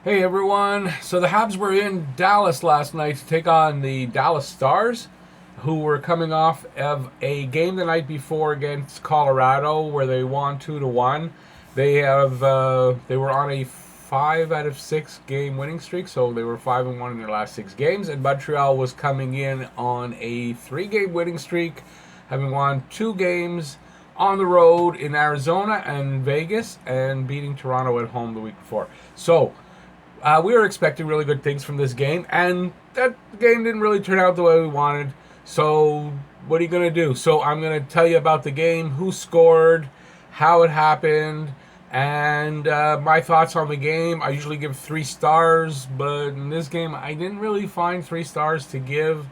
Hey everyone! So the Habs were in Dallas last night to take on the Dallas Stars, who were coming off of a game the night before against Colorado where they won 2-1. They were on a 5 out of 6 game winning streak, so they were 5-1 in their last 6 games. And Montreal was coming in on a 3 game winning streak, having won 2 games on the road in Arizona and Vegas, and beating Toronto at home the week before. So we were expecting really good things from this game, and that game didn't really turn out the way we wanted. So, what are you going to do? So, I'm going to tell you about the game, who scored, how it happened, and my thoughts on the game. I usually give 3 stars, but in this game, I didn't really find 3 stars to give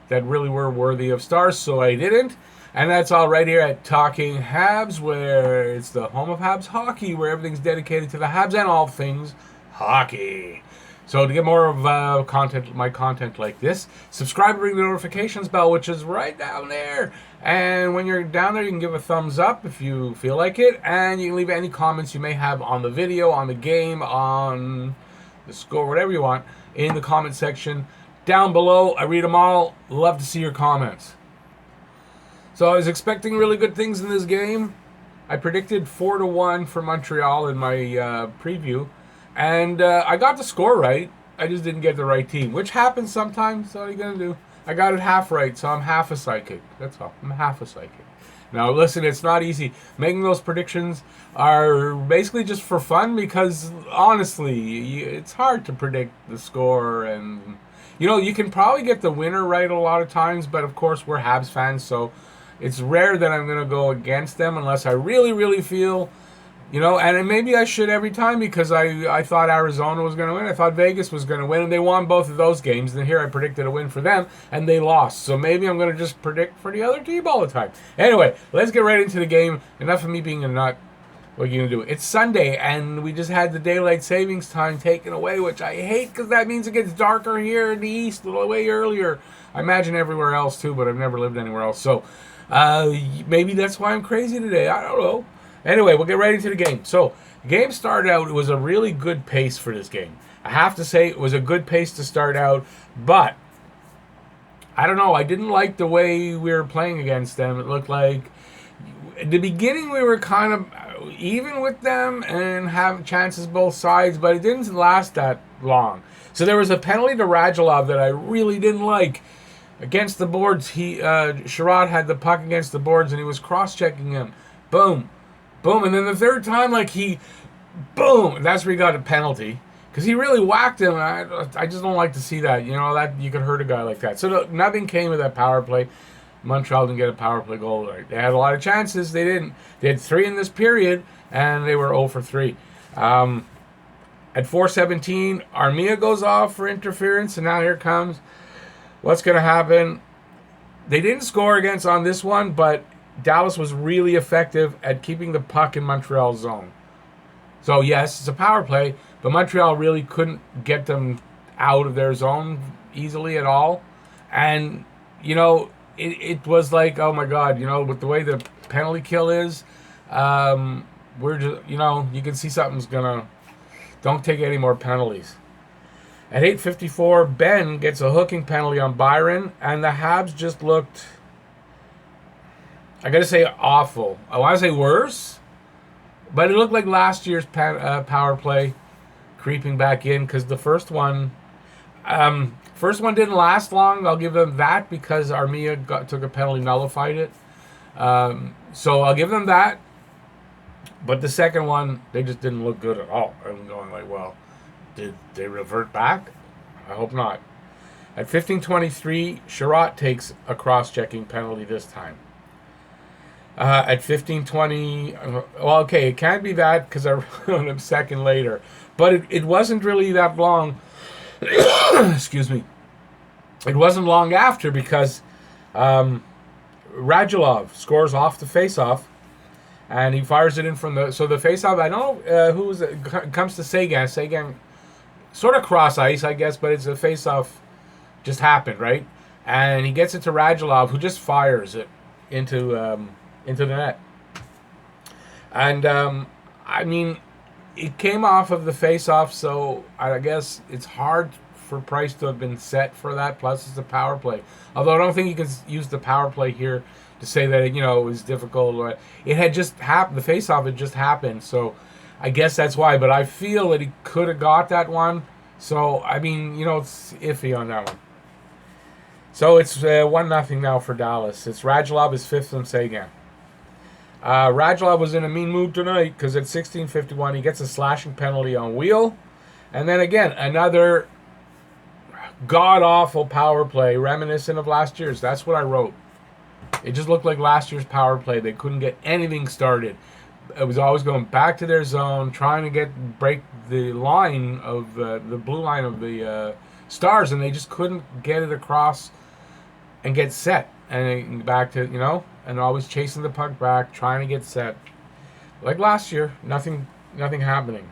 that really were worthy of stars, so I didn't. And that's all right here at Talking Habs, where it's the home of Habs hockey, where everything's dedicated to the Habs and all things hockey. So to get more of my content like this, subscribe and ring the notifications bell, which is right down there. And when you're down there, you can give a thumbs up if you feel like it, and you can leave any comments you may have on the video, on the game, on the score, whatever you want, in the comment section down below. I read them all. Love to see your comments. So I was expecting really good things in this game. I predicted 4-1 for Montreal in my preview. And I got the score right. I just didn't get the right team, which happens sometimes. So what are you going to do? I got it half right, so I'm half a psychic. That's all. I'm half a psychic. Now, listen, it's not easy. Making those predictions are basically just for fun because, honestly, it's hard to predict the score. And, you can probably get the winner right a lot of times, but, of course, we're Habs fans, so it's rare that I'm going to go against them unless I really, really feel... and maybe I should every time because I thought Arizona was going to win. I thought Vegas was going to win, and they won both of those games. And here I predicted a win for them, and they lost. So maybe I'm going to just predict for the other team all the time. Anyway, let's get right into the game. Enough of me being a nut. What are you going to do? It's Sunday, and we just had the daylight savings time taken away, which I hate because that means it gets darker here in the east way earlier. I imagine everywhere else, too, but I've never lived anywhere else. So maybe that's why I'm crazy today. I don't know. Anyway, we'll get right into the game. So, the game started out, it was a really good pace for this game. I have to say, it was a good pace to start out, but I don't know, I didn't like the way we were playing against them. It looked like, at the beginning, we were kind of even with them and having chances both sides, but it didn't last that long. So, there was a penalty to Radulov that I really didn't like. Against the boards, Sherrod had the puck against the boards, and he was cross-checking him. Boom. Boom, and then the third time, boom, that's where he got a penalty. Because he really whacked him, and I just don't like to see that. That you could hurt a guy like that. So nothing came of that power play. Montreal didn't get a power play goal. Right? They had a lot of chances. They didn't. They had 3 in this period, and they were 0 for 3. At 4:17, Armia goes off for interference, and now here comes what's going to happen. They didn't score against on this one, but Dallas was really effective at keeping the puck in Montreal's zone. So, yes, it's a power play, but Montreal really couldn't get them out of their zone easily at all. And, it was like, oh my God, with the way the penalty kill is, we're just, you can see something's going to, don't take any more penalties. At 8:54, Ben gets a hooking penalty on Byron, and the Habs just looked... I gotta say awful. I want to say worse, but it looked like last year's power play creeping back in because the first one didn't last long. I'll give them that because Armia took a penalty, nullified it. So I'll give them that. But the second one, they just didn't look good at all. I'm going well, did they revert back? I hope not. At 15:23, Sherrod takes a cross-checking penalty this time. At 15:20, okay, it can't be that because I wrote him second later. But it wasn't really that long. Excuse me. It wasn't long after because Radulov scores off the faceoff, and he fires it in from the... So the faceoff, I don't know who was it, comes to Seguin. Seguin sort of cross ice, I guess, but it's a faceoff just happened, right? And he gets it to Radulov, who just fires it into the net. And, it came off of the face-off, so I guess it's hard for Price to have been set for that. Plus, it's a power play. Although I don't think you can use the power play here to say that it was difficult. It had just happened. The face-off had just happened, so I guess that's why. But I feel that he could have got that one. So I mean, it's iffy on that one. So it's 1-0 now for Dallas. It's Radulov is fifth from Sagan. Radulov was in a mean mood tonight because at 16:51 he gets a slashing penalty on Wheel, and then again another god-awful power play reminiscent of last year's. That's what I wrote. It just looked like last year's power play. They couldn't get anything started. It was always going back to their zone, trying to break the line of the blue line of the Stars, and they just couldn't get it across and get set. And back to, and always chasing the puck back, trying to get set. Like last year, nothing happening.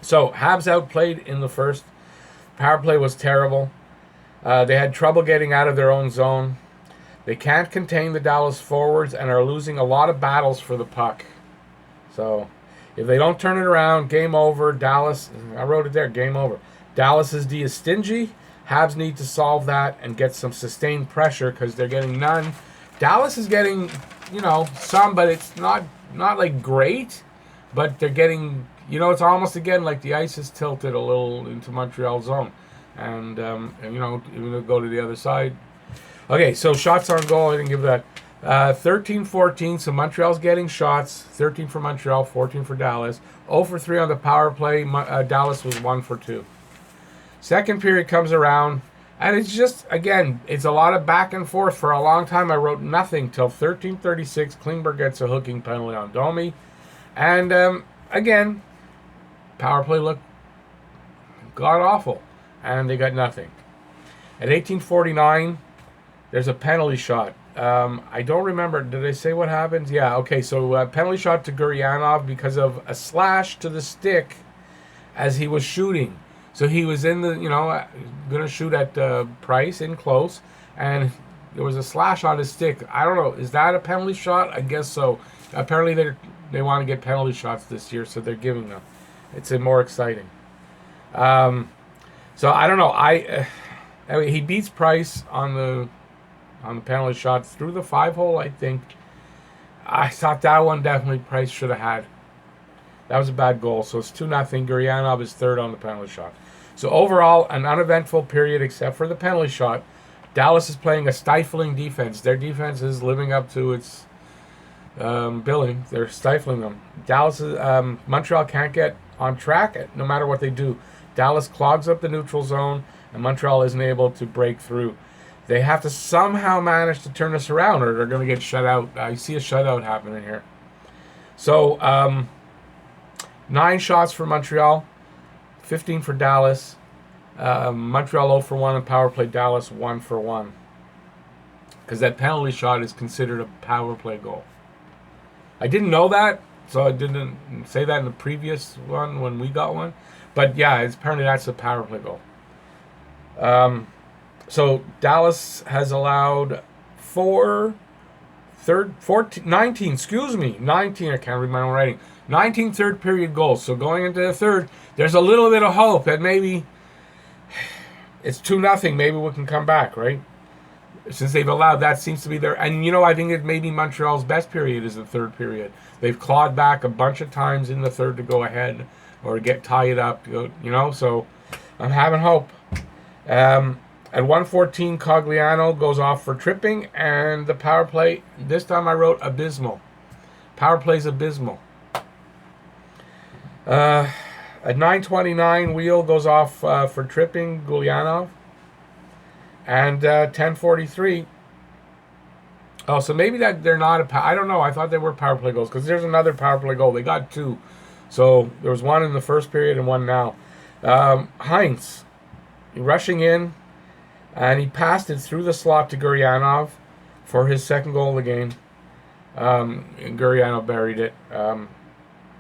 So, Habs outplayed in the first. Power play was terrible. They had trouble getting out of their own zone. They can't contain the Dallas forwards and are losing a lot of battles for the puck. So, if they don't turn it around, game over. Dallas, I wrote it there, game over. Dallas's D is stingy. Habs need to solve that and get some sustained pressure because they're getting none. Dallas is getting, some, but it's not like great. But they're getting, it's almost again like the ice is tilted a little into Montreal zone. And, even go to the other side. Okay, so shots on goal, I didn't give that. 13-14, so Montreal's getting shots. 13 for Montreal, 14 for Dallas. 0 for 3 on the power play. Dallas was 1 for 2. Second period comes around, and it's just, again, it's a lot of back and forth. For a long time, I wrote nothing till 13:36. Klingberg gets a hooking penalty on Domi. And, again, power play looked god-awful, and they got nothing. At 18:49, there's a penalty shot. I don't remember. Did I say what happens? Yeah, okay, so penalty shot to Gurianov because of a slash to the stick as he was shooting. So he was in the, going to shoot at Price in close, and there was a slash on his stick. I don't know. Is that a penalty shot? I guess so. Apparently they want to get penalty shots this year, so they're giving them. It's more exciting. So I don't know. I mean, he beats Price on the penalty shot through the 5-hole, I think. I thought that one definitely Price should have had. That was a bad goal. So it's 2-0. Gurianov is third on the penalty shot. So overall, an uneventful period except for the penalty shot. Dallas is playing a stifling defense. Their defense is living up to its billing. They're stifling them. Montreal can't get on track no matter what they do. Dallas clogs up the neutral zone, and Montreal isn't able to break through. They have to somehow manage to turn this around, or they're going to get shut out. I see a shutout happening here. So, 9 shots for Montreal, 15 for Dallas. Montreal 0 for 1 on power play. Dallas 1 for 1. Because that penalty shot is considered a power play goal. I didn't know that, so I didn't say that in the previous one when we got one. But yeah, apparently that's a power play goal. So Dallas has allowed 19, I can't read my own writing. 19 third period goals. So going into the third, there's a little bit of hope that maybe it's 2-0. Maybe we can come back, right? Since they've allowed, that seems to be their... And, I think it maybe Montreal's best period is the third period. They've clawed back a bunch of times in the third to go ahead or tie it up, so I'm having hope. At 1:14, Cogliano goes off for tripping, and the power play, this time I wrote abysmal. Power play's abysmal. At 9:29, Wheel goes off for tripping Gulyanov. And 10:43. Oh, so maybe that they're not I don't know. I thought they were power play goals because there's another power play goal. They got 2. So there was one in the first period and one now. Heinz rushing in, and he passed it through the slot to Gurianov for his second goal of the game. And Gurianov buried it.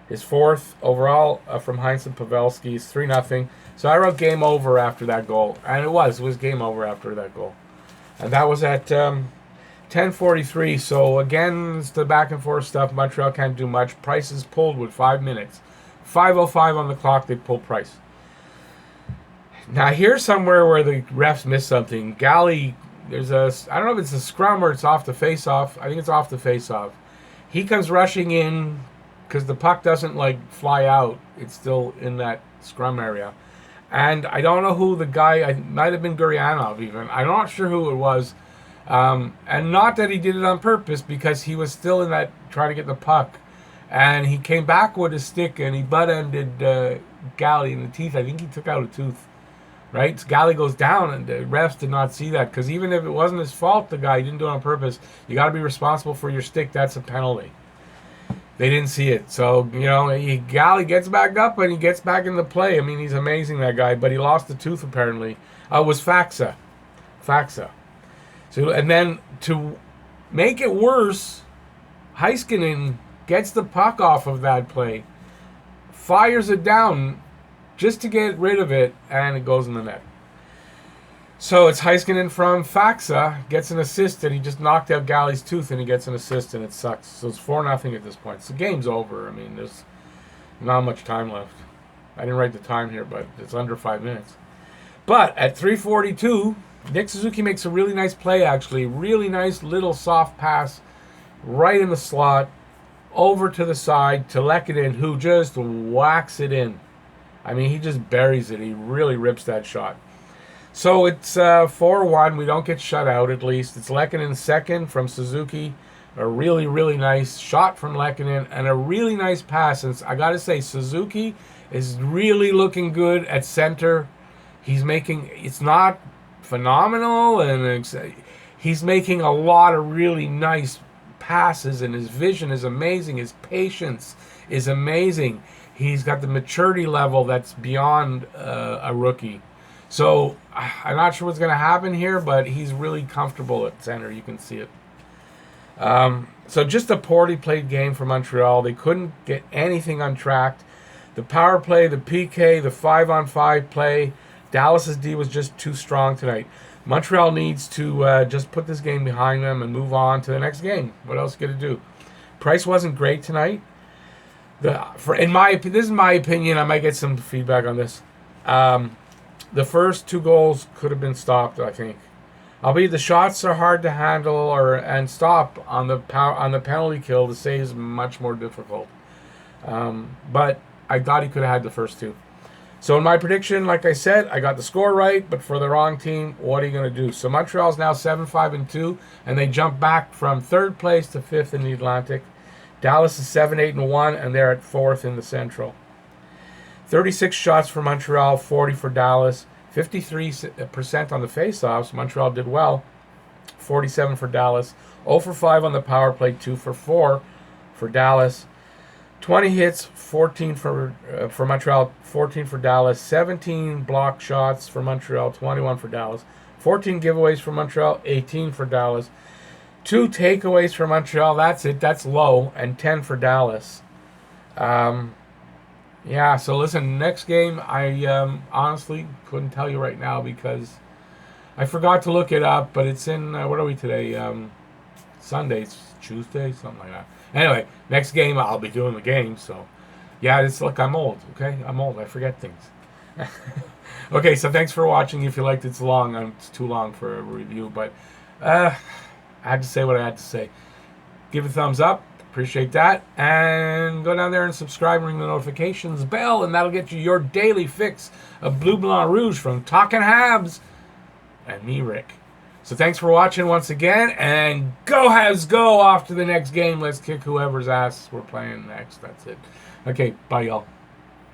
His fourth overall from Heinz and Pavelski is 3-0. So I wrote game over after that goal. And it was game over after that goal. And that was at 10:43. So again, it's the back and forth stuff. Montreal can't do much. Price is pulled with 5 minutes. 5:05 on the clock, they pull Price. Now here's somewhere where the refs missed something. Galley, I don't know if it's a scrum or it's off the face-off. I think it's off the face-off. He comes rushing in because the puck doesn't fly out. It's still in that scrum area. And I don't know who the guy, it might have been Guryanov even. I'm not sure who it was. And not that he did it on purpose, because he was still in that, trying to get the puck. And he came back with his stick and he butt-ended Galley in the teeth. I think he took out a tooth. Right? So Galley goes down, and the refs did not see that, because even if it wasn't his fault, the guy didn't do it on purpose. You got to be responsible for your stick. That's a penalty. They didn't see it. So, Galley gets back up and he gets back into play. I mean, he's amazing, that guy, but he lost a tooth apparently. It was Faxa. So, and then to make it worse, Heiskanen gets the puck off of that play, fires it down just to get rid of it, and it goes in the net. So it's Heiskanen from Faxa, gets an assist, and he just knocked out Galley's tooth, and he gets an assist, and it sucks. So it's 4-0 at this point. So the game's over. I mean, there's not much time left. I didn't write the time here, but it's under 5 minutes. But at 3:42, Nick Suzuki makes a really nice play, actually. Really nice little soft pass right in the slot, over to the side to Lehkonen, who just whacks it in. I mean, he just buries it. He really rips that shot. So it's 4-1. We don't get shut out, at least. It's Lehkonen second from Suzuki. A really, really nice shot from Lehkonen and a really nice pass. And I got to say, Suzuki is really looking good at center. He's making, it's not phenomenal, and he's making a lot of really nice passes, and his vision is amazing. His patience is amazing. He's got the maturity level that's beyond a rookie. So I'm not sure what's going to happen here, but he's really comfortable at center. You can see it. So just a poorly played game for Montreal. They couldn't get anything on track. The power play, the PK, the 5-on-5 play, Dallas's D was just too strong tonight. Montreal needs to just put this game behind them and move on to the next game. What else are you going to do? Price wasn't great tonight. This is my opinion. I might get some feedback on this. The first 2 goals could have been stopped, I think. Albeit the shots are hard to handle and stop on the penalty kill. The save is much more difficult. But I thought he could have had the first 2. So in my prediction, like I said, I got the score right, but for the wrong team, what are you going to do? So Montreal's now 7-5-2, and they jump back from 3rd place to 5th in the Atlantic. Dallas is 7-8-1, and they're at 4th in the Central. 36 shots for Montreal, 40 for Dallas, 53% on the faceoffs. Montreal did well, 47 for Dallas, 0 for 5 on the power play, 2 for 4 for Dallas. 20 hits, 14 for Montreal, 14 for Dallas, 17 block shots for Montreal, 21 for Dallas, 14 giveaways for Montreal, 18 for Dallas, 2 takeaways for Montreal, that's it, that's low, and 10 for Dallas. Yeah, so listen, next game, I honestly couldn't tell you right now because I forgot to look it up, but it's in, what are we today? Sunday, Tuesday, something like that. Anyway, next game, I'll be doing the game, so yeah, it's like I'm old, okay? I'm old, I forget things. Okay, so thanks for watching. If you liked it, it's long, it's too long for a review, but I had to say what I had to say. Give it a thumbs up. Appreciate that. And go down there and subscribe and ring the notifications bell, and that'll get you your daily fix of Bleu Blanc Rouge from Talking Habs and me, Rick. So thanks for watching once again, and go Habs go off to the next game. Let's kick whoever's ass we're playing next. That's it. Okay, bye, y'all.